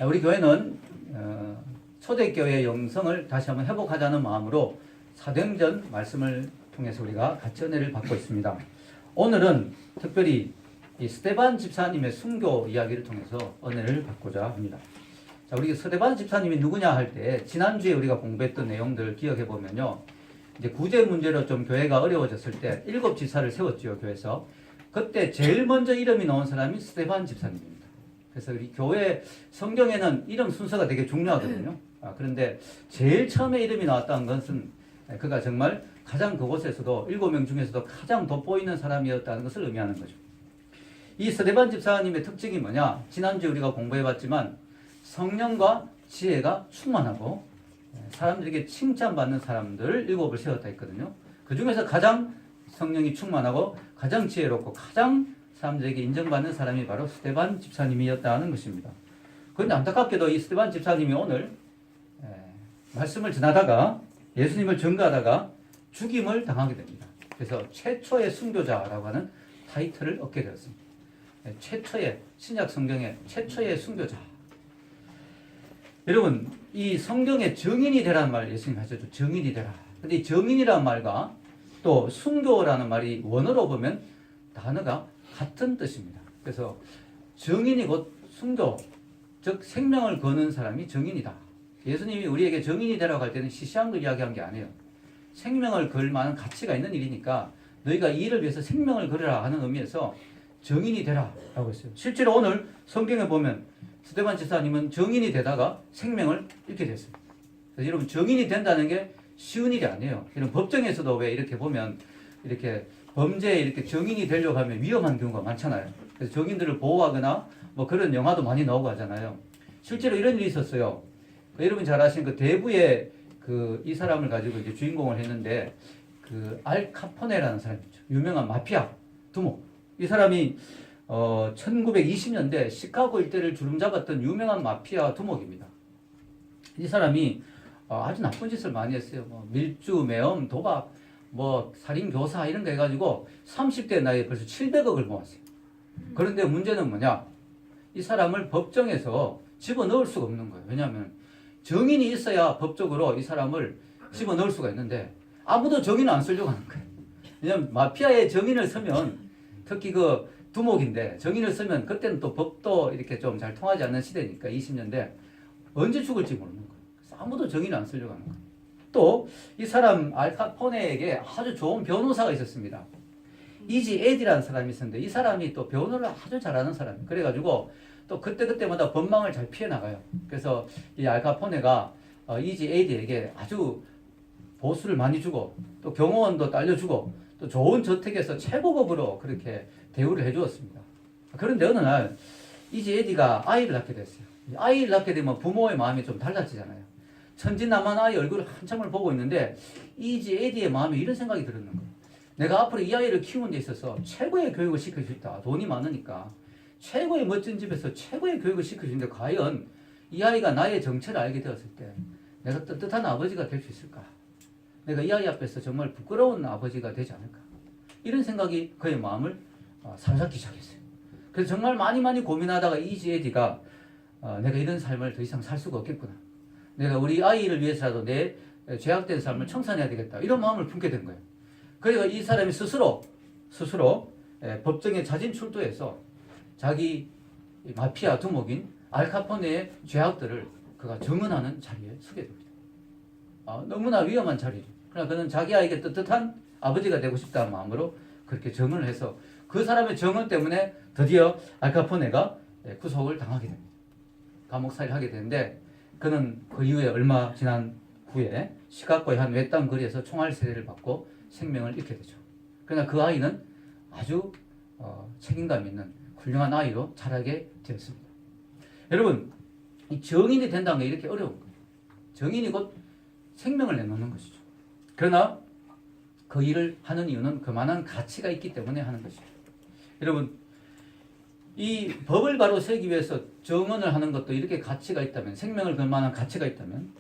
우리 교회는 초대교회 영성을 다시 한번 회복하자는 마음으로 사도행전 말씀을 통해서 우리가 같이 은혜를 받고 있습니다. 오늘은 특별히 이 스데반 집사님의 순교 이야기를 통해서 은혜를 받고자 합니다. 자, 우리 스데반 집사님이 누구냐 할 때 지난주에 우리가 공부했던 내용들 기억해 보면요. 이제 구제 문제로 좀 교회가 어려워졌을 때 7 지사를 세웠죠, 교회에서. 그때 제일 먼저 이름이 나온 사람이 스데반 집사님입니다. 그래서 우리 교회 성경에는 이름 순서가 되게 중요하거든요. 그런데 제일 처음에 이름이 나왔다는 것은 그가 정말 가장 그곳에서도 7명 중에서도 가장 돋보이는 사람이었다는 것을 의미하는 거죠. 이 스데반 집사님의 특징이 뭐냐? 지난주에 우리가 공부해봤지만 성령과 지혜가 충만하고 사람들에게 칭찬받는 사람들 7을 세웠다 했거든요. 그 중에서 가장 성령이 충만하고 가장 지혜롭고 가장 사람들에게 인정받는 사람이 바로 스데반 집사님이었다는 것입니다. 그런데 안타깝게도 이 스데반 집사님이 오늘 말씀을 전하다가 예수님을 전가하다가 죽임을 당하게 됩니다. 그래서 최초의 순교자라고 하는 타이틀을 얻게 되었습니다. 최초의 신약 성경의 최초의 순교자. 여러분, 이 성경에 증인이 되라는 말 예수님 하셨죠. 증인이 되라. 근데 이 증인이라는 말과 또 순교라는 말이 원어로 보면 단어가 같은 뜻입니다. 그래서 증인이 곧 순교, 즉 생명을 거는 사람이 증인이다. 예수님이 우리에게 증인이 되라고 할 때는 시시한 걸 이야기한 게 아니에요. 생명을 걸 만한 가치가 있는 일이니까 너희가 이 일을 위해서 생명을 걸으라 하는 의미에서 증인이 되라 라고 했어요. 실제로 오늘 성경에 보면 스데반 집사님은 증인이 되다가 생명을 잃게 됐어요. 그래서 여러분, 증인이 된다는 게 쉬운 일이 아니에요. 이런 법정에서도 왜 이렇게 보면 이렇게 범죄에 이렇게 증인이 되려고 하면 위험한 경우가 많잖아요. 그래서 증인들을 보호하거나 뭐 그런 영화도 많이 나오고 하잖아요. 실제로 이런 일이 있었어요. 여러분 잘 아시는 그 대부의 이 사람을 가지고 이제 주인공을 했는데 그 알 카포네라는 사람이죠. 유명한 마피아 두목. 이 사람이 1920년대 시카고 일대를 주름잡았던 유명한 마피아 두목입니다. 이 사람이 아주 나쁜 짓을 많이 했어요. 뭐 밀주, 매음, 도박, 뭐 살인, 교사 이런 거 해가지고 30대 나이에 벌써 700억을 모았어요. 그런데 문제는 뭐냐? 이 사람을 법정에서 집어넣을 수가 없는 거예요. 왜냐하면 증인이 있어야 법적으로 이 사람을 집어넣을 수가 있는데 아무도 증인을 안 쓰려고 하는 거예요. 왜냐하면 마피아의 증인을 쓰면 특히 그 두목인데 증인을 쓰면 그때는 또 법도 이렇게 좀 잘 통하지 않는 시대니까 20년대 언제 죽을지 모르는 거예요. 그래서 아무도 증인을 안 쓰려고 하는 거예요. 또 이 사람 알카포네에게 아주 좋은 변호사가 있었습니다. 이지 에디라는 사람이 있었는데 이 사람이 또 변호를 아주 잘하는 사람이에요. 그래가지고 또 그때마다 법망을 잘 피해 나가요. 그래서 이 알카포네가 이지 에디에게 아주 보수를 많이 주고 또 경호원도 딸려주고 또 좋은 저택에서 최고급으로 그렇게 대우를 해주었습니다. 그런데 어느 날 이지 에디가 아이를 낳게 됐어요. 아이를 낳게 되면 부모의 마음이 좀 달라지잖아요. 천진난만 아이 얼굴을 한참을 보고 있는데 이지 에디의 마음에 이런 생각이 들었는 거예요. 내가 앞으로 이 아이를 키우는 데 있어서 최고의 교육을 시킬 수 있다. 돈이 많으니까. 최고의 멋진 집에서 최고의 교육을 시킬 수 있는데 과연 이 아이가 나의 정체를 알게 되었을 때 내가 떳떳한 아버지가 될 수 있을까? 내가 이 아이 앞에서 정말 부끄러운 아버지가 되지 않을까? 이런 생각이 그의 마음을 사로잡기 시작했어요. 그래서 정말 많이 고민하다가 이지 에디가 내가 이런 삶을 더 이상 살 수가 없겠구나. 내가 우리 아이를 위해서라도 내 죄악된 삶을 청산해야 되겠다. 이런 마음을 품게 된 거예요. 그러니까 이 사람이 스스로 법정에 자진 출두해서 자기 마피아 두목인 알카포네의 죄악들을 그가 증언하는 자리에 서게 됩니다. 너무나 위험한 자리죠. 그러나 그는 자기 아이에게 떳떳한 아버지가 되고 싶다는 마음으로 그렇게 증언을 해서 그 사람의 증언 때문에 드디어 알카포네가 구속을 당하게 됩니다. 감옥살이를 하게 되는데 그는 그 이후에 얼마 지난 후에 시카고의 한 외딴 거리에서 총알 세례를 받고 생명을 잃게 되죠. 그러나 그 아이는 아주 책임감 있는 훌륭한 아이로 자라게 되었습니다. 여러분, 이 정인이 된다는 게 이렇게 어려운 거예요. 정인이 곧 생명을 내놓는 것이죠. 그러나 그 일을 하는 이유는 그만한 가치가 있기 때문에 하는 것이죠. 여러분, 이 법을 바로 세우기 위해서 정언을 하는 것도 이렇게 가치가 있다면, 생명을 걸 만한 가치가 있다면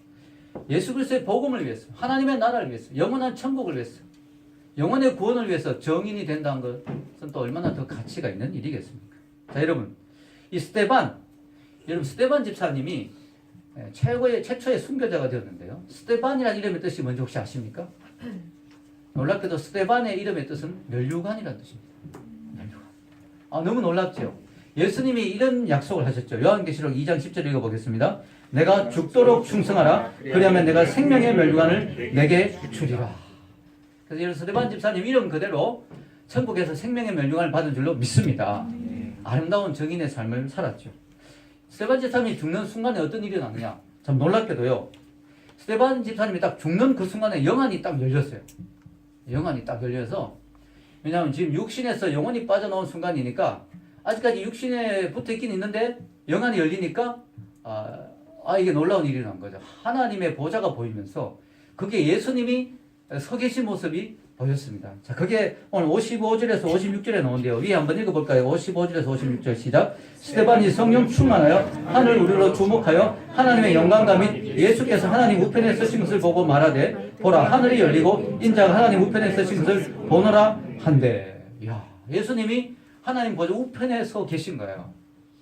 예수 그리스도의 복음을 위해서, 하나님의 나라를 위해서, 영원한 천국을 위해서, 영혼의 구원을 위해서 정인이 된다는 것은 또 얼마나 더 가치가 있는 일이겠습니까? 자, 여러분, 이 스데반, 여러분 스데반 집사님이 최초의 순교자가 되었는데요. 스데반이라는 이름의 뜻이 뭔지 혹시 아십니까? 놀랍게도 스데반의 이름의 뜻은 면류관이라는 뜻입니다. 면류관. 너무 놀랍죠? 예수님이 이런 약속을 하셨죠. 요한계시록 2장 10절 읽어보겠습니다. 내가 죽도록 충성하라. 그리하면 내가 생명의 면류관을 내게 주리라. 그래서 이런 스데반 집사님 이름 그대로 천국에서 생명의 면류관을 받은 줄로 믿습니다. 아름다운 정인의 삶을 살았죠. 스데반 집사님이 죽는 순간에 어떤 일이 일어나느냐. 참 놀랍게도요. 스데반 집사님이 딱 죽는 그 순간에 영안이 딱 열렸어요. 영안이 딱 열려서, 왜냐하면 지금 육신에서 영혼이 빠져나온 순간이니까 아직까지 육신에 붙어 있긴 있는데 영안이 열리니까 이게 놀라운 일이 난 거죠. 하나님의 보좌가 보이면서 그게 예수님이 서 계신 모습이 보였습니다. 자, 그게 오늘 55절에서 56절에 나오는데요. 위에 한번 읽어볼까요? 55절에서 56절 시작. 스데반이 성령 충만하여 하늘 우리로 주목하여 하나님의 영광과 및 예수께서 하나님 우편에 서신 것을 보고 말하되 보라 하늘이 열리고 인자가 하나님 우편에 서신 것을 보노라 한대. 이야, 예수님이 하나님 보좌 우편에 서 계신 거예요.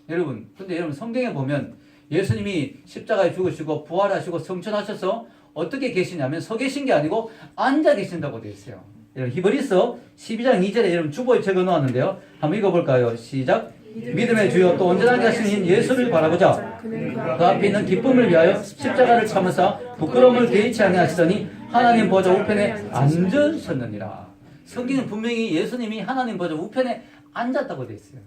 여러분, 근데 여러분 성경에 보면 예수님이 십자가에 죽으시고 부활하시고 성천하셔서 어떻게 계시냐면 서 계신 게 아니고 앉아 계신다고 되어 있어요. 히브리서 12장 2절에 여러분 주보에 적어 놓았는데요. 한번 읽어볼까요? 시작. 믿음의 주여 또 온전하게 하시는 예수를 바라보자. 그 앞에 있는 기쁨을 위하여 십자가를 참으사 부끄러움을 개의치 아니하시더니 하나님 보좌 우편에 앉으셨느니라. 성경은 분명히 예수님이 하나님 보좌 우편에 앉았다고 되어 있어요.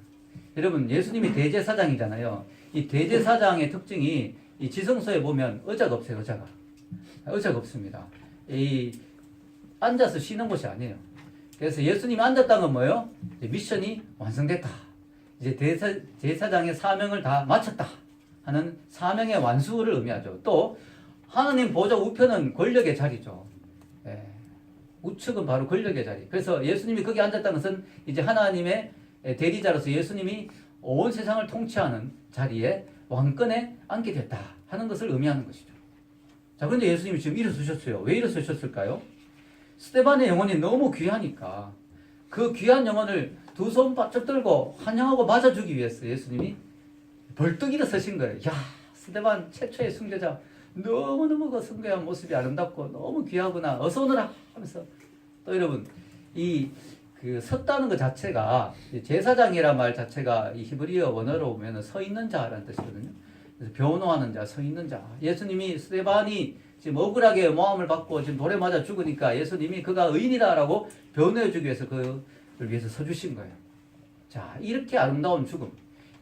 여러분 예수님이 대제사장이잖아요. 이 대제사장의 특징이 이 지성서에 보면 의자가 없어요. 의자가 없습니다. 이 앉아서 쉬는 곳이 아니에요. 그래서 예수님이 앉았다는 건 뭐예요? 미션이 완성됐다. 이제 대제사장의 사명을 다 마쳤다 하는 사명의 완수를 의미하죠. 또 하나님 보좌 우편은 권력의 자리죠. 우측은 바로 권력의 자리. 그래서 예수님이 거기 앉았다는 것은 이제 하나님의 대리자로서 예수님이 온 세상을 통치하는 자리에 왕권에 앉게 됐다 하는 것을 의미하는 것이죠. 자, 그런데 예수님이 지금 일어서셨어요. 왜 일어서셨을까요? 스데반의 영혼이 너무 귀하니까 그 귀한 영혼을 두 손 바짝 들고 환영하고 맞아주기 위해서 예수님이 벌떡 일어서신 거예요. 야, 스데반 최초의 순교자 너무너무 그 순교한 모습이 아름답고 너무 귀하구나. 어서 오너라 하면서 또 여러분 섰다는 것 자체가 제사장이란 말 자체가 이 히브리어 원어로 보면 서 있는 자라는 뜻이거든요. 그래서 변호하는 자, 서 있는 자. 예수님이 스데반이 지금 억울하게 모함을 받고 지금 돌에 맞아 죽으니까 예수님이 그가 의인이다라고 변호해주기 위해서 그를 위해서 서주신 거예요. 자, 이렇게 아름다운 죽음.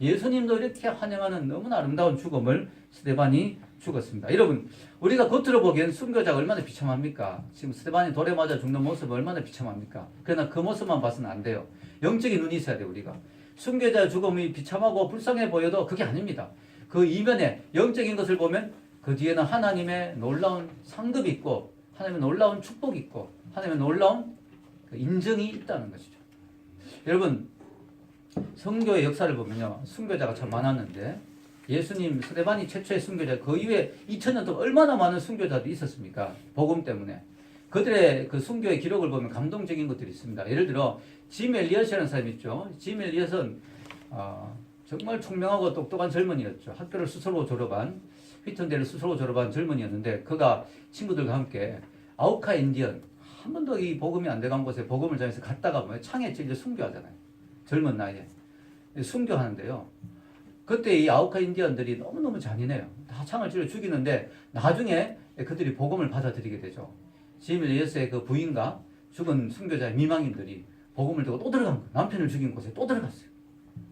예수님도 이렇게 환영하는 너무나 아름다운 죽음을 스데반이 죽었습니다. 여러분, 우리가 겉으로 보기엔 순교자가 얼마나 비참합니까? 지금 스데반이 돌에 맞아 죽는 모습이 얼마나 비참합니까? 그러나 그 모습만 봐서는 안 돼요. 영적인 눈이 있어야 돼요, 우리가. 순교자의 죽음이 비참하고 불쌍해 보여도 그게 아닙니다. 그 이면에 영적인 것을 보면 그 뒤에는 하나님의 놀라운 상급이 있고 하나님의 놀라운 축복이 있고 하나님의 놀라운 인정이 있다는 것이죠. 여러분, 선교의 역사를 보면요, 순교자가 참 많았는데 예수님 스데반이 최초의 순교자, 그 이후에 2000년 동안 얼마나 많은 순교자들이 있었습니까? 복음 때문에. 그들의 그 순교의 기록을 보면 감동적인 것들이 있습니다. 예를 들어 짐 엘리엇이라는 사람이 있죠. 짐 엘리엇은 정말 총명하고 똑똑한 젊은이였죠. 학교를 스스로 졸업한, 휘튼대를 스스로 졸업한 젊은이였는데 그가 친구들과 함께 아우카 인디언, 한 번도 이 복음이 안 돼간 곳에 복음을 전해서 갔다가 창에 찔려 순교하잖아요. 젊은 나이에 순교하는데요. 그때 이 아우카 인디언들이 너무너무 잔인해요. 다 창을 찔러 죽이는데 나중에 그들이 복음을 받아들이게 되죠. 짐 엘리엇의 그 부인과 죽은 순교자의 미망인들이 복음을 듣고 또 들어간 거예요. 남편을 죽인 곳에 또 들어갔어요.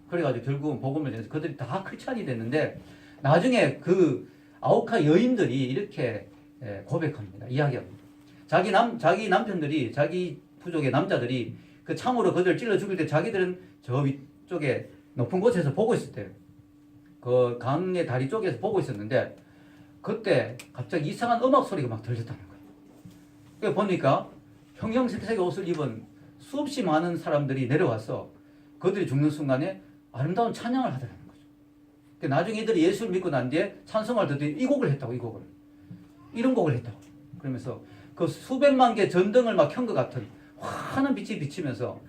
그래가지고 결국은 복음을 전해서 그들이 다 크리스찬이 됐는데 나중에 그 아우카 여인들이 이렇게 고백합니다. 이야기합니다. 자기 남편들이, 자기 부족의 남자들이 그 창으로 그들을 찔러 죽일 때 자기들은 저 위쪽에 높은 곳에서 보고 있었대요. 그 강의 다리 쪽에서 보고 있었는데 그때 갑자기 이상한 음악 소리가 막 들렸다는 거예요. 그러니까 보니까 형형색색의 옷을 입은 수없이 많은 사람들이 내려와서 그들이 죽는 순간에 아름다운 찬양을 하더라는 거죠. 그러니까 나중에 이들이 예수를 믿고 난 뒤에 찬송을 듣더니 이 곡을 했다고, 이 곡을. 이런 곡을 했다고. 그러면서 그 수백만 개 전등을 막 켠 것 같은 환한 빛이 비치면서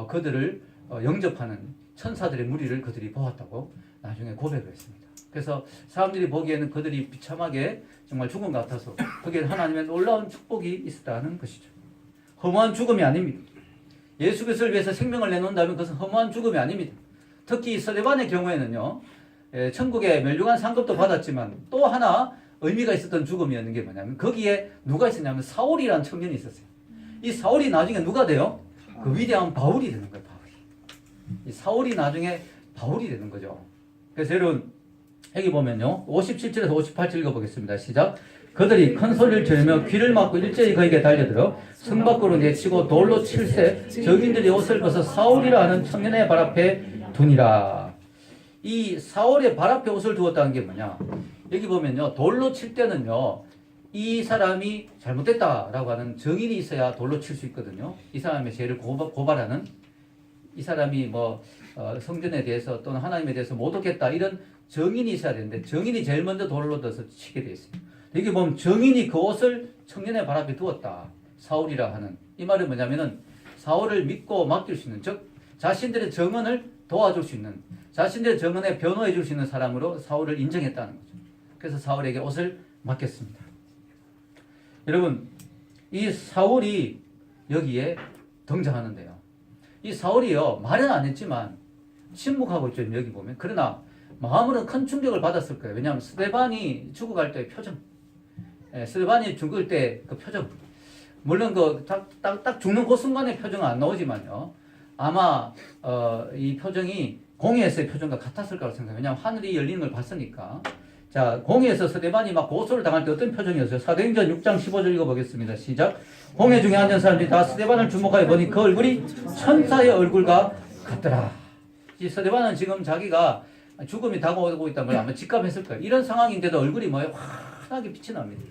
그들을 영접하는 천사들의 무리를 그들이 보았다고 나중에 고백을 했습니다. 그래서 사람들이 보기에는 그들이 비참하게 정말 죽은 것 같아서 거기에 하나님의 놀라운 축복이 있었다는 것이죠. 허무한 죽음이 아닙니다. 예수 그리스도를 위해서 생명을 내놓는다면 그것은 허무한 죽음이 아닙니다. 특히 스데반의 경우에는요, 천국에 멸류관 상급도 받았지만 또 하나 의미가 있었던 죽음이었는 게 뭐냐면 거기에 누가 있었냐면 사울이라는 청년이 있었어요. 이 사울이 나중에 누가 돼요? 그 위대한 바울이 되는 거예요. 바울이. 이 사울이 나중에 바울이 되는 거죠. 그래서 여러분 여기 보면요, 57절에서 58절 읽어보겠습니다. 시작. 그들이 큰 소리를 지르며 귀를 막고 일제히 그에게 달려들어 성 밖으로 내치고 돌로 칠세 적인들이 옷을 벗어 사울이라 하는 청년의 발 앞에 두니라. 이 사울의 발 앞에 옷을 두었다는 게 뭐냐? 여기 보면요, 돌로 칠 때는요, 이 사람이 잘못됐다라고 하는 정인이 있어야 돌로 칠 수 있거든요. 이 사람의 죄를 고발하는, 이 사람이 성전에 대해서 또는 하나님에 대해서 모독했다 이런 정인이 있어야 되는데 정인이 제일 먼저 돌로 넣어서 치게 돼 있어요. 여기 보면 정인이 그 옷을 청년의 발 앞에 두었다. 사울이라 하는. 이 말은 뭐냐면은 사울을 믿고 맡길 수 있는, 즉 자신들의 정언을 도와줄 수 있는, 자신들의 정언에 변호해 줄 수 있는 사람으로 사울을 인정했다는 거죠. 그래서 사울에게 옷을 맡겼습니다. 여러분, 이 사울이 여기에 등장하는데요. 이 사울이요, 말은 안 했지만 침묵하고 있죠. 여기 보면. 그러나 마음으로는 큰 충격을 받았을 거예요. 왜냐하면 스데반이 죽어갈 때의 표정, 스데반이 죽을 때 그 표정, 물론 딱 죽는 그 순간의 표정은 안 나오지만요, 아마 이 표정이 공회에서의 표정과 같았을 거라고 생각해요. 왜냐하면 하늘이 열리는 걸 봤으니까. 자, 공회에서 스데반이 막 고소를 당할 때 어떤 표정이었어요? 사도행전 6장 15절 읽어보겠습니다. 시작. 공회 중에 앉은 사람들이 다 스데반을 주목하여 보니 그 얼굴이 천사의 얼굴과 같더라. 이 스데반은 지금 자기가 죽음이 다가오고 있다는 걸 아마 직감했을 거예요. 이런 상황인데도 얼굴이 뭐예요? 환하게 빛이 납니다.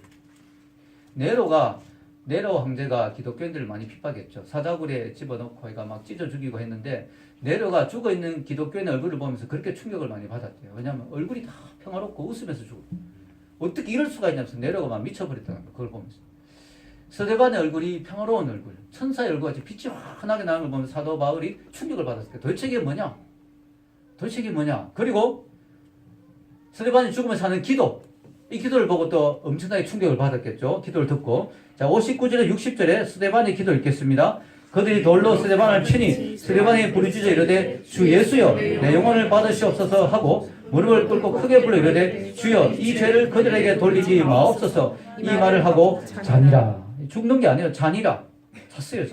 네로 황제가 기독교인들을 많이 핍박했죠. 사자굴에 집어넣고 얘가 막 찢어 죽이고 했는데 네로가 죽어있는 기독교인의 얼굴을 보면서 그렇게 충격을 많이 받았대요. 왜냐하면 얼굴이 다 평화롭고 웃으면서 죽어. 어떻게 이럴 수가 있냐면서 네로가 막 미쳐버렸다는 거예요. 그걸 보면서. 스데반의 얼굴이 평화로운 얼굴, 천사의 얼굴같이 빛이 환하게 나는 걸 보면서 사도 바울이 충격을 받았어요. 도대체 이게 뭐냐? 그리고 스데반이 죽으면서 하는 기도, 이 기도를 보고 또 엄청나게 충격을 받았겠죠. 기도를 듣고. 자, 59절에 60절에 스데반의 기도 읽겠습니다. 그들이 돌로 스데반을 치니 스데반이 부르짖어 이르되 주 예수여 내 영혼을 받으시옵소서 하고 무릎을 꿇고 크게 불러 이르되 주여 이 죄를 그들에게 돌리지 마옵소서. 이 말을 하고 자니라. 죽는 게 아니에요. 자니라. 잤어요.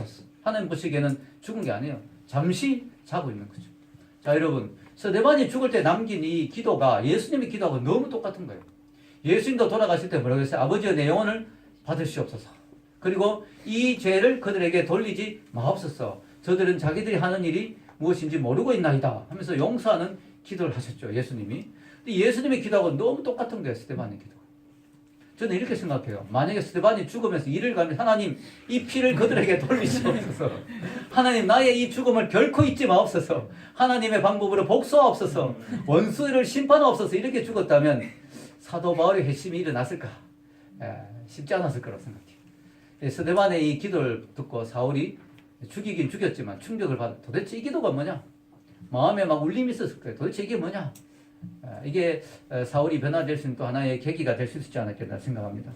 하나님 보시기에는 죽은 게 아니에요. 잠시 자고 있는 거죠. 자, 여러분, 스데반이 죽을 때 남긴 이 기도가 예수님의 기도하고 너무 똑같은 거예요. 예수님도 돌아가실 때 뭐라고 했어요? 아버지여 내 영혼을 받으시옵소서. 그리고 이 죄를 그들에게 돌리지 마옵소서. 저들은 자기들이 하는 일이 무엇인지 모르고 있나이다 하면서 용서하는 기도를 하셨죠. 예수님이. 근데 예수님의 기도하고 너무 똑같은 거예요. 스데반의 기도. 저는 이렇게 생각해요. 만약에 스데반이 죽으면서 이를 가면 하나님 이 피를 그들에게 돌리시옵소서. 하나님 나의 이 죽음을 결코 잊지 마옵소서. 하나님의 방법으로 복수하옵소서. 원수를 심판하옵소서. 이렇게 죽었다면 사도 바울의 회심이 일어났을까? 쉽지 않았을 거라고 생각해요. 스데반의 이 기도를 듣고 사울이 죽이긴 죽였지만 충격을 받아. 도대체 이 기도가 뭐냐? 마음에 막 울림이 있었을 거예요. 도대체 이게 뭐냐? 이게 사울이 변화될 수 있는 또 하나의 계기가 될 수 있지 않았겠나 생각합니다.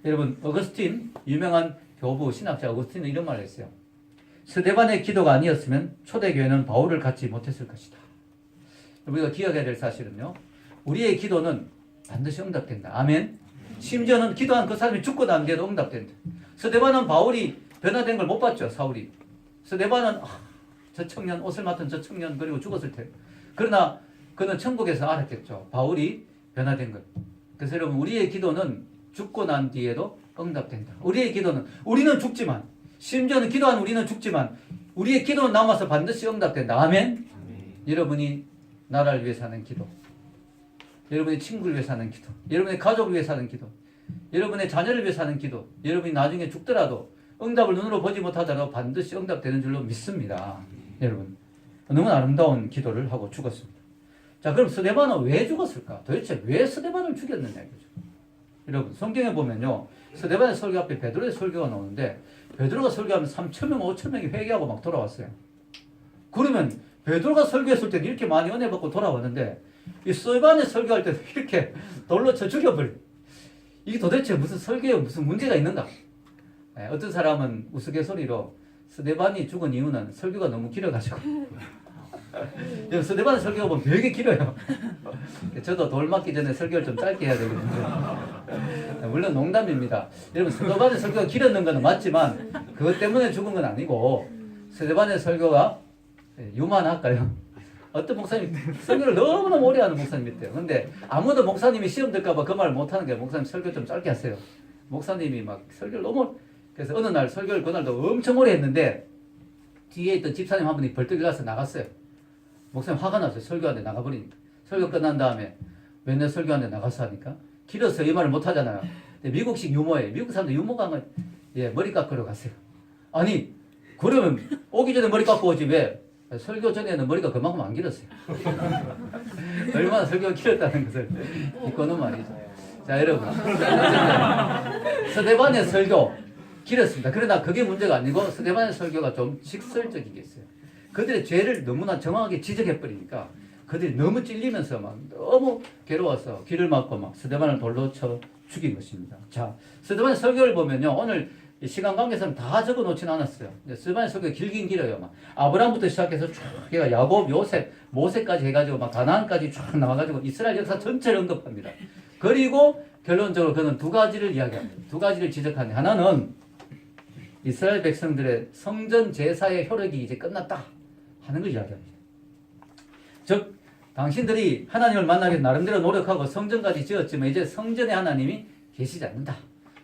여러분, 어거스틴, 유명한 교부 신학자 어거스틴은 이런 말을 했어요. 스데반의 기도가 아니었으면 초대교회는 바울을 갖지 못했을 것이다. 우리가 기억해야 될 사실은요, 우리의 기도는 반드시 응답된다. 아멘. 심지어는 기도한 그 사람이 죽고 난 뒤에도 응답된다. 스데반은 바울이 변화된 걸 못 봤죠. 사울이. 스데반은 저 청년, 옷을 맡은 저 청년, 그리고 죽었을 테. 그러나 그는 천국에서 알았겠죠. 바울이 변화된 것. 그래서 여러분, 우리의 기도는 죽고 난 뒤에도 응답된다. 우리의 기도는, 우리는 죽지만, 심지어는 기도한 우리는 죽지만 우리의 기도는 남아서 반드시 응답된다. 아멘. 여러분이 나라를 위해 사는 기도, 여러분의 친구를 위해 사는 기도, 여러분의 가족을 위해 사는 기도, 여러분의 자녀를 위해 사는 기도, 여러분이 나중에 죽더라도 응답을 눈으로 보지 못하더라도 반드시 응답되는 줄로 믿습니다. 여러분, 너무 아름다운 기도를 하고 죽었습니다. 자, 그럼 스데반은 왜 죽었을까? 도대체 왜 스데반을 죽였느냐 이거죠. 여러분, 성경에 보면요, 스데반의 설교 앞에 베드로의 설교가 나오는데 베드로가 설교하면 3,000명, 5,000명이 회개하고 막 돌아왔어요. 그러면 베드로가 설교했을 때는 이렇게 많이 은혜 받고 돌아왔는데 이 스데반의 설교할 때도 이렇게 돌로 쳐 죽여버려. 이게 도대체 무슨 설교에 무슨 문제가 있는가? 어떤 사람은 우스갯소리로 스데반이 죽은 이유는 설교가 너무 길어가지고. 스데반 설교가 보면 되게 길어요. 저도 돌 맞기 전에 설교를 좀 짧게 해야 되거든요. 물론 농담입니다. 여러분, 스데반의 설교가 길었는 건 맞지만 그것 때문에 죽은 건 아니고 스데반의 설교가 유만할까요? 어떤 목사님 설교를 너무나 오래 하는 목사님이 있대요. 근데 아무도 목사님이 시험 들까봐 그 말을 못하는 게 목사님 설교 좀 짧게 하세요. 목사님이 막 설교를 너무 그래서 어느 날 설교를 그날도 엄청 오래 했는데 뒤에 있던 집사님 한 분이 벌떡 일어나서 나갔어요. 목사님 화가 났어요. 설교하는데 나가버리니까. 설교 끝난 다음에 맨날 설교하는데 나가서 하니까 길어서 이 말을 못하잖아요. 근데 미국식 유머예요. 미국 사람들 유머가 하면 머리 깎으러 갔어요. 아니 그러면 오기 전에 머리 깎고 오지 왜 설교 전에는 머리가 그만큼 안 길었어요. 얼마나 설교가 길었다는 것을 이거는 말이죠. 자 여러분 스데반의 설교 길었습니다. 그러나 그게 문제가 아니고 스데반의 설교가 좀 직설적이겠어요. 그들의 죄를 너무나 정확하게 지적해버리니까 그들이 너무 찔리면서 막 너무 괴로워서 귀를 막고 막 스데반을 돌로 쳐 죽인 것입니다. 자, 스데반의 설교를 보면요. 오늘 시간 관계상 다 적어 놓지는 않았어요. 스데반의 설교가 길긴 길어요. 막 아브라함부터 시작해서 쭉 걔가 야곱, 요셉, 모세까지 해가지고 막 가나안까지 쭉 나와가지고 이스라엘 역사 전체를 언급합니다. 그리고 결론적으로 그는 두 가지를 이야기합니다. 두 가지를 지적하는데 하나는 이스라엘 백성들의 성전 제사의 효력이 이제 끝났다 하는 걸 이야기합니다. 즉 당신들이 하나님을 만나기 위해서 나름대로 노력하고 성전까지 지었지만 이제 성전에 하나님이 계시지 않는다.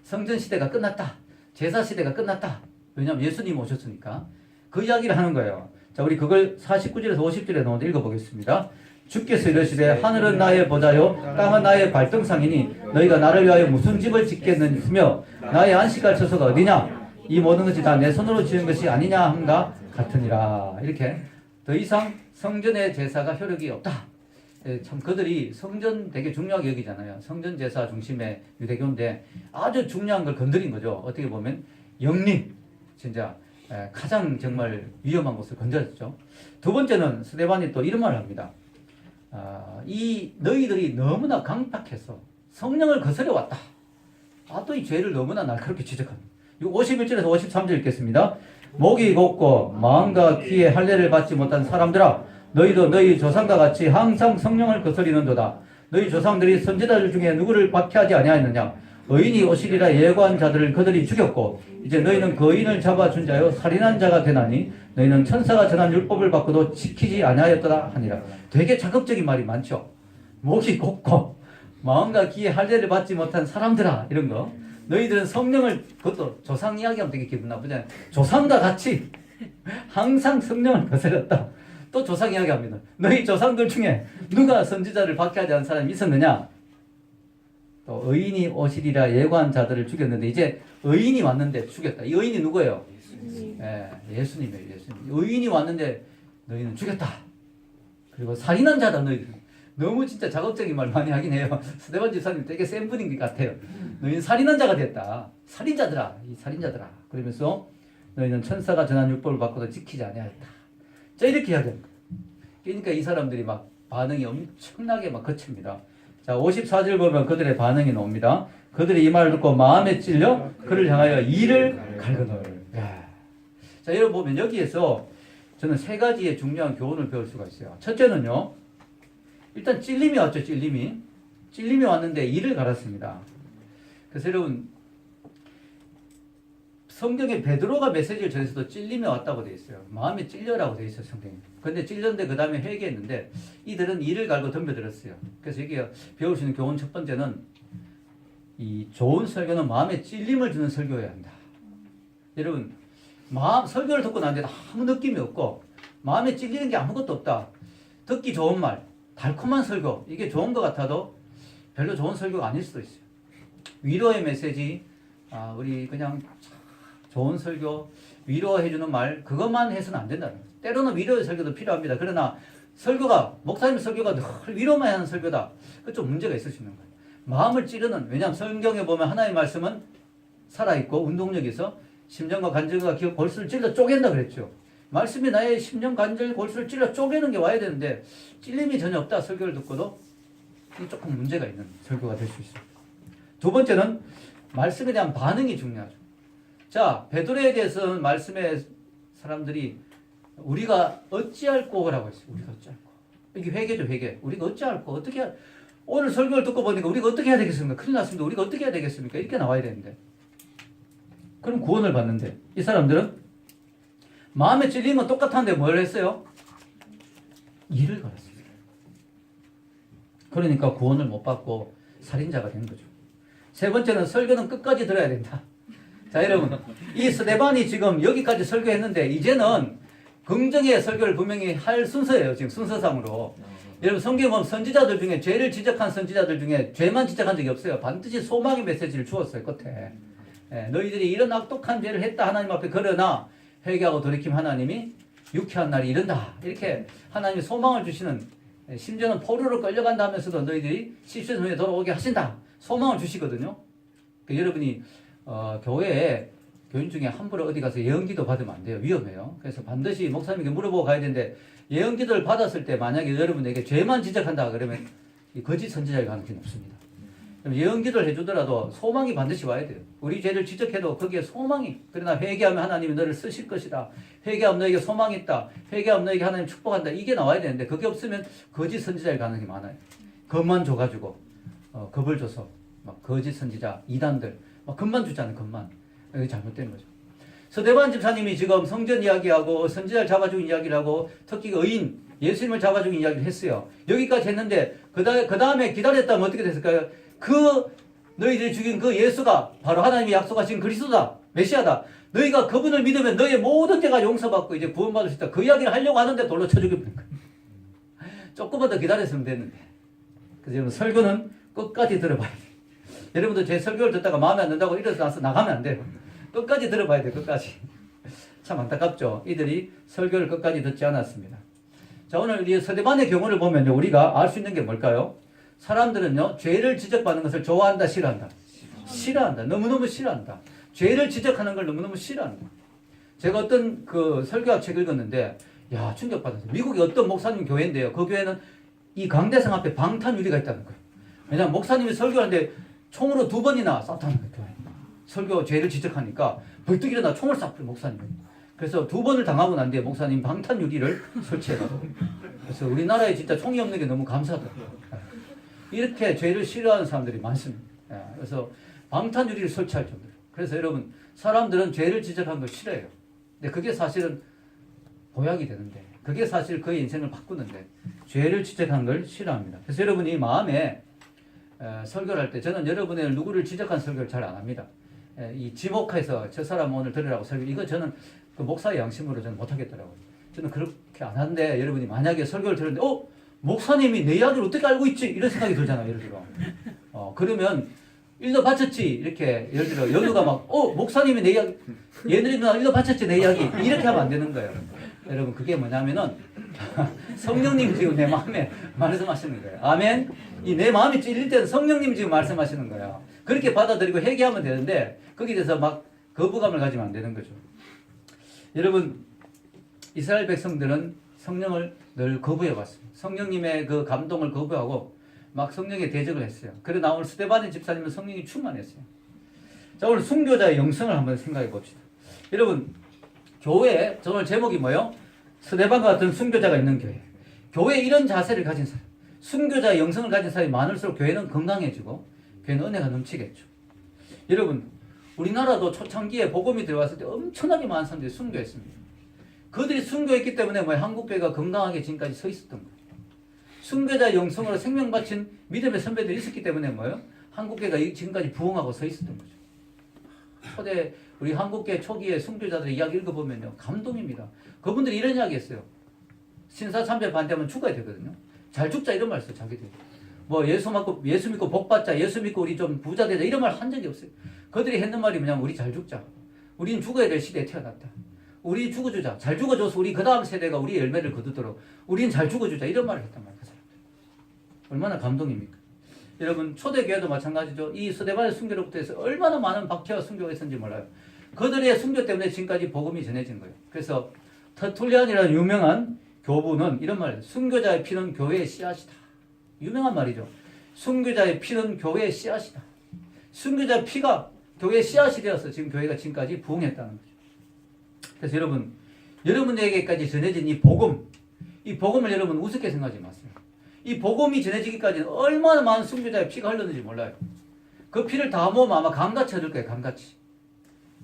성전 시대가 끝났다. 제사 시대가 끝났다. 왜냐하면 예수님 오셨으니까. 그 이야기를 하는 거예요. 자, 우리 그걸 49절에서 50절에 나오는데 읽어보겠습니다. 주께서 이르시되 하늘은 나의 보좌요 땅은 나의 발등상이니 너희가 나를 위하여 무슨 집을 짓겠느냐 나의 안식할 처소가 어디냐 이 모든 것이 다 내 손으로 지은 것이 아니냐 함과 같으니라. 이렇게 더 이상 성전의 제사가 효력이 없다. 참 그들이 성전 되게 중요하게 여기잖아요. 성전 제사 중심의 유대교인데 아주 중요한 걸 건드린 거죠. 어떻게 보면 영리 진짜 가장 정말 위험한 것을 건드렸죠. 두 번째는 스데반이 또 이런 말을 합니다. 이 너희들이 너무나 강팍해서 성령을 거스려 왔다. 또 이 죄를 너무나 날카롭게 지적합니다. 51절에서 53절 읽겠습니다. 목이 곱고 마음과 귀에 할례를 받지 못한 사람들아 너희도 너희 조상과 같이 항상 성령을 거스리는도다. 너희 조상들이 선지자들 중에 누구를 박해하지 아니하였느냐. 의인이 오시리라 예고한 자들을 그들이 죽였고 이제 너희는 거인을 잡아준 자요 살인한 자가 되나니 너희는 천사가 전한 율법을 받고도 지키지 아니하였더라 하니라. 되게 자극적인 말이 많죠. 목이 곱고 마음과 귀에 할례를 받지 못한 사람들아 이런 거. 너희들은 성령을 그것도 조상 이야기하면 되게 기분 나쁘잖아요. 조상과 같이 항상 성령을 거스렸다. 또 조상 이야기합니다. 너희 조상들 중에 누가 선지자를 박해하지 않은 사람이 있었느냐? 또 의인이 오시리라 예고한 자들을 죽였는데 이제 의인이 왔는데 죽였다. 이 의인이 누구예요? 예수님이에요. 예수님. 의인이 왔는데 너희는 죽였다. 그리고 살인한 자다 너희들. 너무 진짜 자극적인 말 많이 하긴 해요. 스데반 집사님 되게 센 분인 것 같아요. 너희는 살인한 자가 됐다. 살인자들아. 이 살인자들아. 그러면서 너희는 천사가 전한 율법을 받고도 지키지 아니하였다. 자 이렇게 해야 됩니다. 그러니까 이 사람들이 막 반응이 엄청나게 막 거칩니다. 자 54절 보면 그들의 반응이 나옵니다. 그들이 이 말을 듣고 마음에 찔려 그를 향하여 이를 갈그노를. 자 여러분 보면 여기에서 저는 세 가지의 중요한 교훈을 배울 수가 있어요. 첫째는요. 일단 찔림이 왔죠. 찔림이 왔는데 이를 갈았습니다. 그래서 여러분 성경에 베드로가 메시지를 전해서도 찔림이 왔다고 되어 있어요. 마음에 찔려라고 되어 있어요. 성경에. 근데 찔렸는데 그 다음에 회개했는데 이들은 이를 갈고 덤벼들었어요. 그래서 여기 배울 수 있는 교훈 첫 번째는 이 좋은 설교는 마음에 찔림을 주는 설교여야 한다. 여러분 설교를 듣고 나는데 아무 느낌이 없고 마음에 찔리는 게 아무것도 없다. 듣기 좋은 말, 달콤한 설교 이게 좋은 것 같아도 별로 좋은 설교가 아닐 수도 있어요. 위로의 메시지, 우리 그냥 좋은 설교, 위로해주는 말 그것만 해서는 안 된다는 거예요. 때로는 위로의 설교도 필요합니다. 그러나 설교가 목사님 설교가 늘 위로만 하는 설교다. 그 좀 문제가 있을 수 있는 거예요. 마음을 찌르는 왜냐하면 성경에 보면 하나님의 말씀은 살아있고 운동력이 있어 심정과 감정과 기억 골수를 찔러 쪼갠다 그랬죠. 말씀이 나의 심령 간절 골수를 찔러 쪼개는 게 와야 되는데 찔림이 전혀 없다. 설교를 듣고도 이 조금 문제가 있는 설교가 될 수 있습니다. 두 번째는 말씀에 대한 반응이 중요하죠. 자, 베드로에 대해서는 말씀에 사람들이 우리가 어찌할꼬 라고 했어요. 우리가 어찌할꼬. 이게 회개죠, 회개. 우리가 어찌할꼬. 오늘 설교를 듣고 보니까 우리가 어떻게 해야 되겠습니까? 큰일 났습니다. 우리가 어떻게 해야 되겠습니까? 이렇게 나와야 되는데. 그럼 구원을 받는데 이 사람들은 마음에 찔리면 똑같은데 뭘 했어요? 일을 갈았어요. 그러니까 구원을 못 받고 살인자가 된 거죠. 세 번째는 설교는 끝까지 들어야 된다. 자, 여러분, 이 스데반이 지금 여기까지 설교했는데 이제는 긍정의 설교를 분명히 할 순서예요. 지금 순서상으로. 여러분, 성경에 보면 선지자들 중에 죄를 지적한 선지자들 중에 죄만 지적한 적이 없어요. 반드시 소망의 메시지를 주었어요. 끝에. 너희들이 이런 악독한 죄를 했다. 하나님 앞에 그러나 회개하고 돌이킴 하나님이 유쾌한 날이 이른다. 이렇게 하나님이 소망을 주시는, 심지어는 포로로 끌려간다 하면서도 너희들이 70년 후에 돌아오게 하신다. 소망을 주시거든요. 그러니까 여러분이 교회에 교인 중에 함부로 어디 가서 예언기도 받으면 안 돼요. 위험해요. 그래서 반드시 목사님에게 물어보고 가야 되는데 예언기도를 받았을 때 만약에 여러분에게 죄만 지적한다 그러면 이 거짓 선지자일 가능성이 높습니다. 그럼 예언기도를 해주더라도 소망이 반드시 와야 돼요. 우리 죄를 지적해도 거기에 소망이, 그러나 회개하면 하나님이 너를 쓰실 것이다. 회개하면 너에게 소망이 있다. 회개하면 너에게 하나님 축복한다. 이게 나와야 되는데 그게 없으면 거짓 선지자일 가능성이 많아요. 겁만 줘가지고 겁을 줘서 막 거짓 선지자, 이단들 막 겁만 주잖아요. 겁만. 이게 잘못된 거죠. 서대반 집사님이 지금 성전 이야기하고 선지자를 잡아 죽인 이야기를 하고 특히 의인 예수님을 잡아 죽인 이야기를 했어요. 여기까지 했는데 그 다음에 기다렸다면 어떻게 됐을까요? 너희들이 죽인 그 예수가 바로 하나님이 약속하신 그리스도다. 메시아다. 너희가 그분을 믿으면 너희의 모든 죄가 용서받고 이제 구원받을 수 있다. 그 이야기를 하려고 하는데 돌로 쳐 죽여버린 거예요. 조금만 더 기다렸으면 됐는데. 그래서 여러분 설교는 끝까지 들어봐야 돼요. 여러분도 제 설교를 듣다가 마음에 안 든다고 일어서 나서 나가면 안 돼요. 끝까지 들어봐야 돼요. 끝까지. 참 안타깝죠. 이들이 설교를 끝까지 듣지 않았습니다. 자, 오늘 이 서대반의 경우를 보면요, 우리가 알 수 있는 게 뭘까요? 사람들은요, 죄를 지적받는 것을 좋아한다, 싫어한다? 싫어한다. 너무너무 싫어한다. 죄를 지적하는 걸 너무너무 싫어한다. 제가 어떤 그 설교학 책 읽었는데, 야, 충격받았어요. 미국의 어떤 목사님 교회인데요. 그 교회는 이 강대상 앞에 방탄유리가 있다는 거예요. 왜냐하면 목사님이 설교하는데 총으로 2번이나 쐈다는 거예요. 설교 죄를 지적하니까 벌떡 일어나 총을 쐈어요, 목사님이. 그래서 2번을 당하고 난 뒤에 목사님 방탄유리를 설치해가지고. 그래서 우리나라에 진짜 총이 없는 게 너무 감사하더라고요. 이렇게 죄를 싫어하는 사람들이 많습니다. 그래서 방탄유리를 설치할 정도로. 그래서 여러분, 사람들은 죄를 지적하는 걸 싫어해요. 근데 그게 사실은 보약이 되는데, 그게 사실 그의 인생을 바꾸는데, 죄를 지적하는 걸 싫어합니다. 그래서 여러분이 마음에 설교를 할 때, 저는 여러분의 누구를 지적한 설교를 잘 안 합니다. 이 지목해서 저 사람 오늘 들으라고 설교, 이거 저는 그 목사의 양심으로 저는 못하겠더라고요. 저는 그렇게 안 하는데, 여러분이 만약에 설교를 들었는데, 목사님이 내 이야기를 어떻게 알고 있지? 이런 생각이 들잖아요, 예를 들어. 그러면, 일러 바쳤지? 이렇게, 예를 들어, 연우가 막, 목사님이 내 이야기, 얘들이 누나 일러 바쳤지? 내 이야기. 이렇게 하면 안 되는 거예요. 여러분, 그게 뭐냐면은, 성령님 지금 내 마음에 말씀하시는 거예요. 아멘? 이 내 마음이 찔릴 때는 성령님 지금 말씀하시는 거예요. 그렇게 받아들이고 회개하면 되는데, 거기에 대해서 막 거부감을 가지면 안 되는 거죠. 여러분, 이스라엘 백성들은 성령을 늘 거부해왔습니다. 성령님의 그 감동을 거부하고 막 성령에 대적을 했어요. 그러나 오늘 스데반의 집사님은 성령이 충만했어요. 자, 오늘 순교자의 영성을 한번 생각해 봅시다. 여러분, 교회, 오늘 제목이 뭐예요? 스데반과 같은 순교자가 있는 교회. 교회에 이런 자세를 가진 사람, 순교자의 영성을 가진 사람이 많을수록 교회는 건강해지고 교회는 은혜가 넘치겠죠. 여러분, 우리나라도 초창기에 복음이 들어왔을 때 엄청나게 많은 사람들이 순교했습니다. 그들이 순교했기 때문에 한국교회가 건강하게 지금까지 서 있었던 거예요. 순교자의 영성으로 생명 바친 믿음의 선배들이 있었기 때문에 한국교회가 지금까지 부흥하고 서 있었던 거죠. 초대 우리 한국교회 초기에 순교자들의 이야기 읽어보면요, 감동입니다. 그분들이 이런 이야기 했어요. 신사참배 반대하면 죽어야 되거든요. 잘 죽자 이런 말 했어요, 자기들이. 예수 믿고 복 받자, 예수 믿고 우리 좀 부자 되자 이런 말 한 적이 없어요. 그들이 했는 말이 뭐냐면 우리 잘 죽자. 우리는 죽어야 될 시대에 태어났다. 우리 죽어주자. 잘 죽어줘서 우리 그 다음 세대가 우리의 열매를 거두도록 우리는 잘 죽어주자. 이런 말을 했단 말이에요. 그 사람들. 얼마나 감동입니까? 여러분, 초대교회도 마찬가지죠. 이 스데반의 순교로부터 해서 얼마나 많은 박해와 순교가 있었는지 몰라요. 그들의 순교 때문에 지금까지 복음이 전해진 거예요. 그래서 터툴리안이라는 유명한 교부는 이런 말이에요. 순교자의 피는 교회의 씨앗이다. 유명한 말이죠. 순교자의 피는 교회의 씨앗이다. 순교자의 피가 교회의 씨앗이 되어서 지금 교회가 지금까지 부흥했다는 거죠. 그래서 여러분, 여러분에게까지 전해진 이 복음을 여러분 우습게 생각하지 마세요. 이 복음이 전해지기까지는 얼마나 많은 순교자의 피가 흘렀는지 몰라요. 그 피를 다 모으면 아마 강같이 흐를 거예요. 강같이.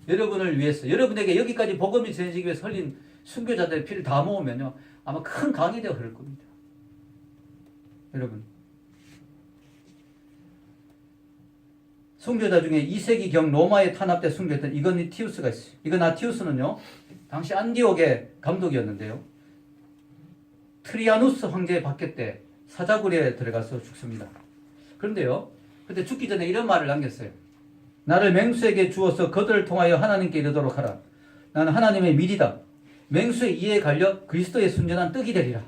여러분을 위해서, 여러분에게 여기까지 복음이 전해지기 위해서 흘린 순교자들의 피를 다 모으면요, 아마 큰 강이 되어 흐를 겁니다. 여러분, 순교자 중에 2세기경 로마에 탄압돼 순교했던 이그나티우스가 있어요. 이그나티우스는요, 당시 안디옥의 감독이었는데요, 트리아누스 황제의 박해 때 사자굴에 들어가서 죽습니다. 그런데요, 그때 죽기 전에 이런 말을 남겼어요. 나를 맹수에게 주어서 그들을 통하여 하나님께 이르도록 하라. 나는 하나님의 밀이다. 맹수의 이에 갈려 그리스도의 순전한 떡이 되리라.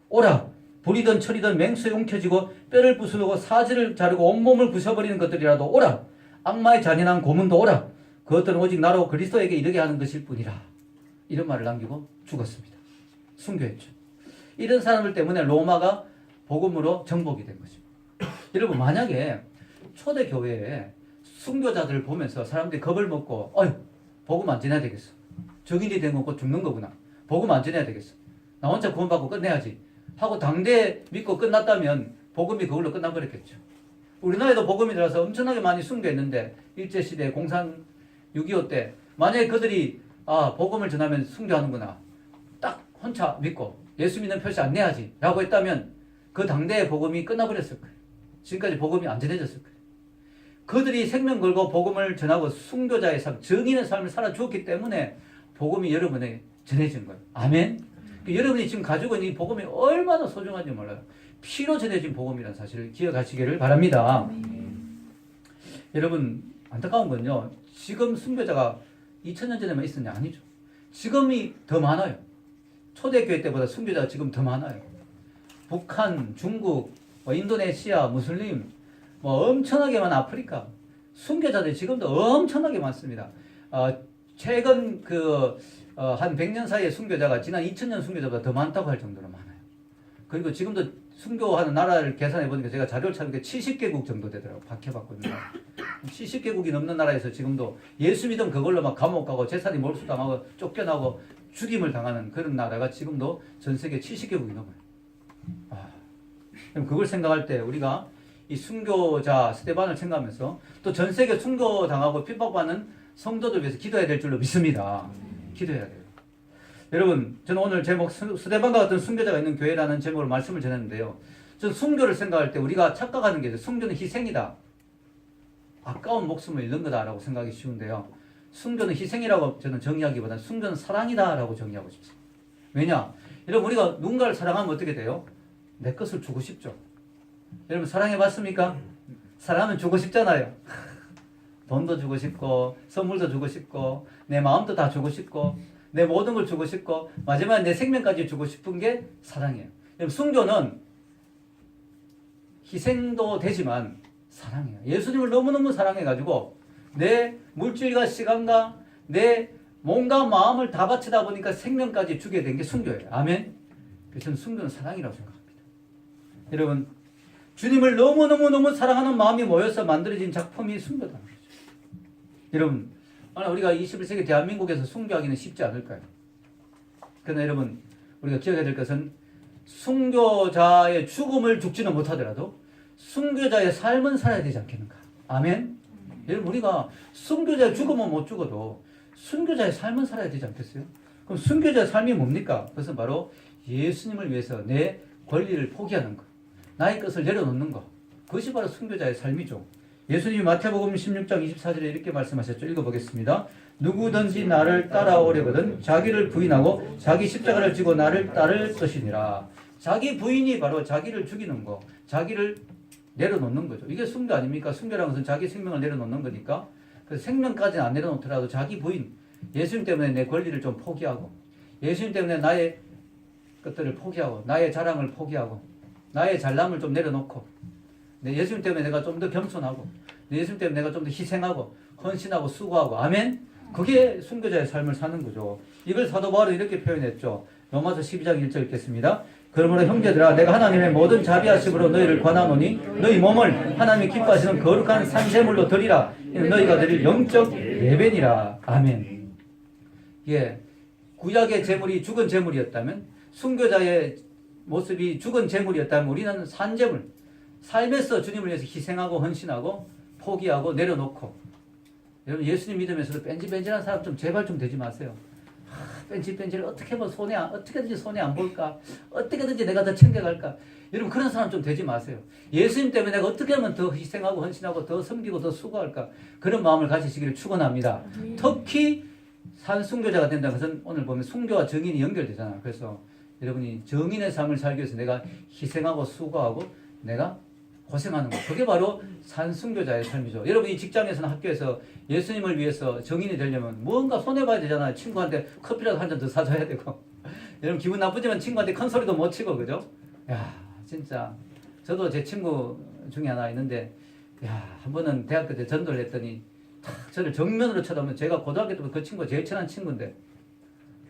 오라, 불이든 철이든 맹수에 움켜쥐고 뼈를 부수고 사지를 자르고 온몸을 부숴버리는 것들이라도 오라. 악마의 잔인한 고문도 오라. 그것들은 오직 나로 그리스도에게 이르게 하는 것일 뿐이라. 이런 말을 남기고 죽었습니다. 순교했죠. 이런 사람들 때문에 로마가 복음으로 정복이 된 거죠. 여러분, 만약에 초대 교회에 순교자들을 보면서 사람들이 겁을 먹고, 어휴, 복음 안 전해야 되겠어. 적인이 된 건 곧 죽는 거구나. 복음 안 전해야 되겠어. 나 혼자 구원받고 끝내야지. 하고 당대 믿고 끝났다면 복음이 그걸로 끝나버렸겠죠. 우리나라에도 복음이 들어서 엄청나게 많이 순교했는데, 일제시대, 공산 6.25 때, 만약에 그들이, 복음을 전하면 순교하는구나. 딱 혼자 믿고, 예수 믿는 표시 안 내야지. 라고 했다면, 그 당대의 복음이 끝나버렸을 거예요. 지금까지 복음이 안 전해졌을 거예요. 그들이 생명 걸고 복음을 전하고 순교자의 삶, 정인의 삶을 살아 주었기 때문에 복음이 여러분에게 전해진 거예요. 아멘? 여러분이 지금 가지고 있는 이 복음이 얼마나 소중한지 몰라요. 피로 전해진 복음이라는 사실을 기억하시기를 바랍니다. 여러분, 안타까운 건요, 지금 순교자가 2000년 전에만 있었냐? 아니죠. 지금이 더 많아요. 초대교회 때보다 순교자가 지금 더 많아요. 북한, 중국, 인도네시아, 무슬림, 엄청나게 많은 아프리카 순교자들이 지금도 엄청나게 많습니다. 최근 한 100년 사이에 순교자가 지난 2000년 순교자보다 더 많다고 할 정도로 많아요. 그리고 지금도 순교하는 나라를 계산해 보니까 제가 자료를 찾으니까 70개국 정도 되더라고요. 박혀봤거든요. 70개국이 넘는 나라에서 지금도 예수 믿음 그걸로 막 감옥 가고 재산이 몰수당하고 쫓겨나고 죽임을 당하는 그런 나라가 지금도 전 세계 70개국이 넘어요. 그럼 그걸 생각할 때 우리가 이 순교자 스데반을 생각하면서 또 전 세계 순교당하고 핍박받는 성도들 위해서 기도해야 될 줄로 믿습니다. 기도해야 돼요. 여러분, 저는 오늘 제목 스데반과 같은 순교자가 있는 교회라는 제목으로 말씀을 전했는데요. 저는 순교를 생각할 때 우리가 착각하는 게 있어요. 순교는 희생이다. 아까운 목숨을 잃는 거다라고 생각하기 쉬운데요. 순교는 희생이라고 저는 정의하기보다는 순교는 사랑이다라고 정의하고 싶습니다. 왜냐? 여러분, 우리가 누군가를 사랑하면 어떻게 돼요? 내 것을 주고 싶죠. 여러분, 사랑해봤습니까? 사랑하면 주고 싶잖아요. 돈도 주고 싶고, 선물도 주고 싶고, 내 마음도 다 주고 싶고, 내 모든 걸 주고 싶고, 마지막에 내 생명까지 주고 싶은 게 사랑이에요. 여러분, 순교는 희생도 되지만 사랑이에요. 예수님을 너무너무 사랑해가지고, 내 물질과 시간과 내 몸과 마음을 다 바치다 보니까 생명까지 주게 된 게 순교예요. 아멘? 그래서 저는 순교는 사랑이라고 생각합니다. 여러분, 주님을 너무너무너무 사랑하는 마음이 모여서 만들어진 작품이 순교다. 여러분, 우리가 21세기 대한민국에서 순교하기는 쉽지 않을까요? 그러나 여러분, 우리가 기억해야 될 것은 순교자의 죽음을 죽지는 못하더라도 순교자의 삶은 살아야 되지 않겠는가? 아멘? 여러분, 우리가 순교자의 죽음은 못 죽어도 순교자의 삶은 살아야 되지 않겠어요? 그럼 순교자의 삶이 뭡니까? 그것은 바로 예수님을 위해서 내 권리를 포기하는 것, 나의 것을 내려놓는 것, 그것이 바로 순교자의 삶이죠. 예수님이 마태복음 16장 24절에 이렇게 말씀하셨죠. 읽어보겠습니다. 누구든지 나를 따라오려거든 자기를 부인하고 자기 십자가를 지고 나를 따를 것이니라. 자기 부인이 바로 자기를 죽이는 거, 자기를 내려놓는 거죠. 이게 순교 아닙니까? 순교라는 것은 자기 생명을 내려놓는 거니까. 그래서 생명까지는 안 내려놓더라도 자기 부인, 예수님 때문에 내 권리를 좀 포기하고, 예수님 때문에 나의 것들을 포기하고, 나의 자랑을 포기하고, 나의 잘남을 좀 내려놓고, 예수님 때문에 내가 좀 더 겸손하고, 예수님 때문에 내가 좀 더 희생하고 헌신하고 수고하고, 아멘? 그게 순교자의 삶을 사는 거죠. 이걸 사도 바울은 이렇게 표현했죠. 로마서 12장 1절 읽겠습니다. 그러므로 형제들아 내가 하나님의 모든 자비하심으로 너희를 권하노니 너희 몸을 하나님이 기뻐하시는 거룩한 산제물로 드리라. 이는 너희가 드릴 영적 예배니라. 아멘. 예, 구약의 제물이 죽은 제물이었다면, 순교자의 모습이 죽은 제물이었다면 우리는 산제물, 삶에서 주님을 위해서 희생하고 헌신하고 포기하고 내려놓고. 여러분 예수님 믿으면서도 뺀질뺀질한 사람 좀 제발 좀 되지 마세요. 뺀질뺀질 어떻게 하면 어떻게든지 손해 안 볼까, 어떻게든지 내가 더 챙겨갈까. 여러분 그런 사람 좀 되지 마세요. 예수님 때문에 내가 어떻게 하면 더 희생하고 헌신하고 더 섬기고 더 수고할까, 그런 마음을 가지시기를 축원합니다. 특히 산순교자가 된다는 것은 오늘 보면 순교와 정인이 연결되잖아요. 그래서 여러분이 정인의 삶을 살기 위해서 내가 희생하고 수고하고 내가 고생하는 것, 그게 바로 산순교자의 삶이죠. 여러분이 직장에서나 학교에서 예수님을 위해서 정인이 되려면 뭔가 손해봐야 되잖아요. 친구한테 커피라도 한 잔 더 사줘야 되고 여러분 기분 나쁘지만 친구한테 큰 소리도 못 치고, 그죠? 야 진짜 저도 제 친구 중에 하나 있는데, 야 한 번은 대학교 때 전도를 했더니 탁 저를 정면으로 쳐다보면, 제가 고등학교 때부터 그 친구가 제일 친한 친구인데,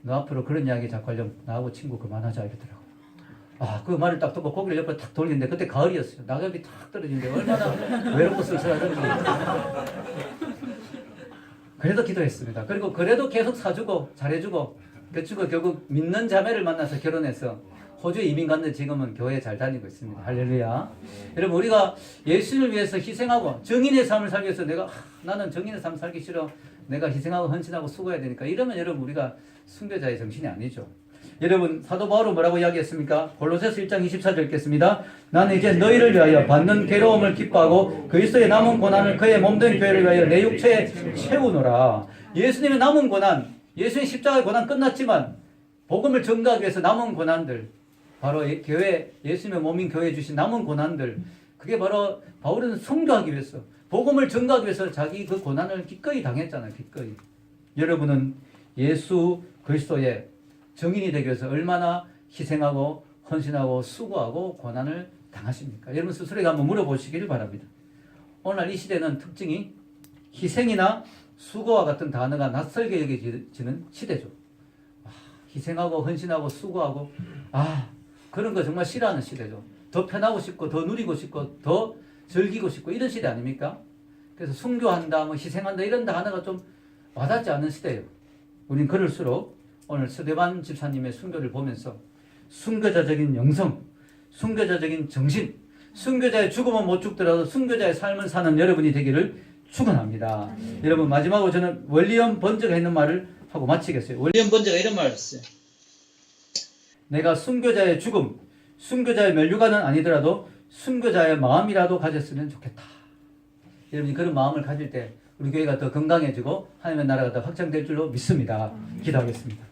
너 앞으로 그런 이야기 자꾸 하려면 나하고 친구 그만하자 이러더라고. 그 말을 딱 듣고 고개를 옆으로 탁 돌리는데 그때 가을이었어요. 낙엽이 탁 떨어지는데 얼마나 외롭고 쓸쓸하던지. 그래도 기도했습니다. 그리고 그래도 계속 사주고 잘해주고, 그 친구가 결국 믿는 자매를 만나서 결혼해서 호주에 이민 갔는데 지금은 교회 잘 다니고 있습니다. 할렐루야. 여러분 우리가 예수님을 위해서 희생하고 정인의 삶을 살기 위해서 내가 나는 정인의 삶 살기 싫어, 내가 희생하고 헌신하고 수고해야 되니까, 이러면 여러분 우리가 순교자의 정신이 아니죠. 여러분 사도 바울은 뭐라고 이야기했습니까? 골로새서 1장 24절 읽겠습니다. 나는 이제 너희를 위하여 받는 괴로움을 기뻐하고 그리스도의 남은 고난을 그의 몸된 교회를 위하여 내 육체에 채우노라. 예수님의 남은 고난, 예수님 십자가의 고난 끝났지만 복음을 전가하기 위해서 남은 고난들, 바로 교회, 예수님의 몸인 교회에 주신 남은 고난들, 그게 바로 바울은 순교하기 위해서, 복음을 전가하기 위해서 자기 그 고난을 기꺼이 당했잖아요. 기꺼이. 여러분은 예수 그리스도의 정인이 되기 위해서 얼마나 희생하고 헌신하고 수고하고 고난을 당하십니까? 여러분 스스로에게 한번 물어보시기를 바랍니다. 오늘 이 시대는 특징이 희생이나 수고와 같은 단어가 낯설게 여겨지는 시대죠. 희생하고 헌신하고 수고하고 그런 거 정말 싫어하는 시대죠. 더 편하고 싶고 더 누리고 싶고 더 즐기고 싶고 이런 시대 아닙니까? 그래서 순교한다, 뭐 희생한다 이런 단어가 좀 와닿지 않는 시대예요. 우린 그럴수록 오늘 서대반 집사님의 순교를 보면서 순교자적인 영성, 순교자적인 정신, 순교자의 죽음은 못 죽더라도 순교자의 삶을 사는 여러분이 되기를 축원합니다. 여러분 마지막으로 저는 월리엄 번저가 있는 말을 하고 마치겠어요. 월리엄 번저가 이런 말을 했어요. 내가 순교자의 죽음, 순교자의 멸류관은 아니더라도 순교자의 마음이라도 가졌으면 좋겠다. 여러분이 그런 마음을 가질 때 우리 교회가 더 건강해지고 하나님의 나라가 더 확장될 줄로 믿습니다. 기도하겠습니다.